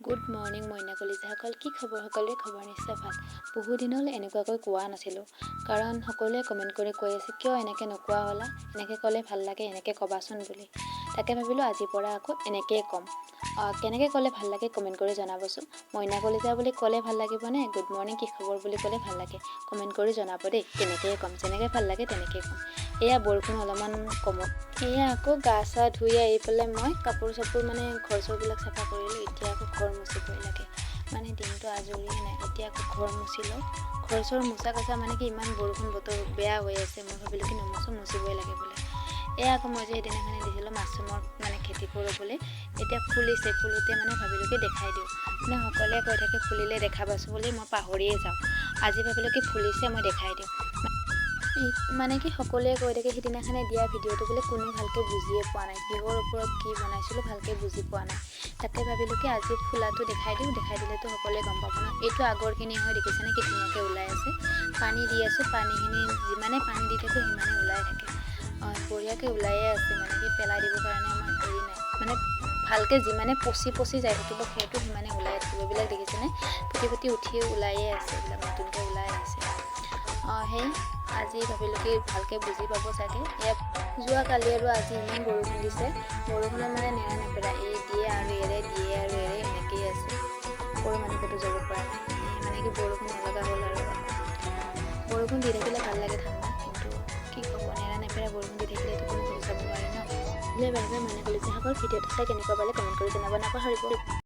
Good morning মইনা কলিজাসকল, কি খবৰ? সকলোৰে খবৰ নিশ্চয় ভাল। বহু দিনলৈ এনেকুৱাকৈ কোৱা নাছিলোঁ, কাৰণ সকলোৱে কমেণ্ট কৰি কৈ আছে কিয় এনেকৈ নোকোৱা হ'লা, এনেকৈ ক'লে ভাল লাগে, এনেকৈ ক'বাচোন বুলি। তাকে ভাবিলোঁ আজিৰ পৰা আকৌ এনেকৈয়ে ক'ম। কেনেকৈ ক'লে ভাল লাগে কমেণ্ট কৰি জনাবচোন। মইনা কলিজা বুলি ক'লে ভাল লাগিবনে, গুড মৰ্ণিং কি খবৰ বুলি ক'লে ভাল লাগে? কমেণ্ট কৰি জনাব দেই। তেনেকৈয়ে ক'ম, যেনেকৈ ভাল লাগে তেনেকৈয়ে ক'ম। এয়া বৰষুণ অলপমান কমক। এয়া আকৌ গা চা ধুই আহি পেলাই মই কাপোৰ চাপোৰ ঘৰ চৰবিলাক চাফা কৰিলোঁ। এতিয়া আকৌ ঘৰ মুচিবই লাগে, দিনটো আজৰিয়ে নাই। এতিয়া আকৌ ঘৰ মুচি লওঁ। ঘৰ চৰ মোচা কচা কি ইমান বৰষুণ বতৰ বেয়া হৈ আছে, মই ভাবিলোঁ কি মুচিবই লাগে বোলে। এয়া আকৌ মই যে সেইদিনাখনে দিছিলোঁ মাছৰুমৰ খেতি কৰিবলৈ, এতিয়া ফুলিছে। ফুলোতে ভাবিলোঁ কি দেখাই দিওঁ। সকলোৱে কৈ থাকে ফুলিলে দেখাবাচোন বুলি, মই পাহৰিয়ে যাওঁ। আজি ভাবিলোঁ কি ফুলিছে মই দেখাই দিওঁ। সকলোৱে কৈ থাকে সিদিনাখনে দিয়া ভিডিঅ'টো বোলে কোনো ভালকৈ বুজিয়ে পোৱা নাই, কিহৰ ওপৰত কি বনাইছিলোঁ ভালকৈ বুজি পোৱা নাই। তাকে ভাবিলোঁ কি আজি ফুলাটো দেখাই দিওঁ, দেখাই দিলেতো সকলোৱে গম পাব ন। এইটো আগৰখিনি হয়, দেখিছেনে কি ধুনীয়াকৈ ওলাই আছে। পানী দি আছোঁ, পানীখিনি যিমানে পানী দি থাকোঁ সিমানে ওলাই থাকে। বঢ়িয়াকৈ ওলায়ে আছে, পেলাই দিবৰ কাৰণে আমাৰ হেৰি নাই। ভালকৈ যিমানে পচি যাই থাকিব সেইটো সিমানে ওলাই থাকিব। এইবিলাক দেখিছেনে ফুটি উঠি ওলায়ে আছে, এইবিলাক নতুনকৈ ওলাই আহিছে। আজি ভাবিলোঁ কি ভালকৈ বুজি পাব চাগে। যোৱাকালি আৰু আজি ইমান বৰষুণ দিছে, বৰষুণত নেৰা নেপেৰা দিয়ে আৰু এৰে এনেকেই আছে। সৰু মানুহ ক'তো যাব পৰা নাই। বৰষুণ নলগা হ'ল আৰু বৰষুণ দি থাকিলে ভাল লাগে ঠাণ্ডা, কিন্তু কি ক'ব, নেৰা নেপেৰা বৰষুণ দি থাকিলেতো কোনো ক'তো যাব নোৱাৰে ন। বাই বাই মইনা কলিজাসকল, ভিডিঅ'টো চাই কেনেকুৱা পালে কমেণ্ট কৰি জনাব নাপাহৰিব।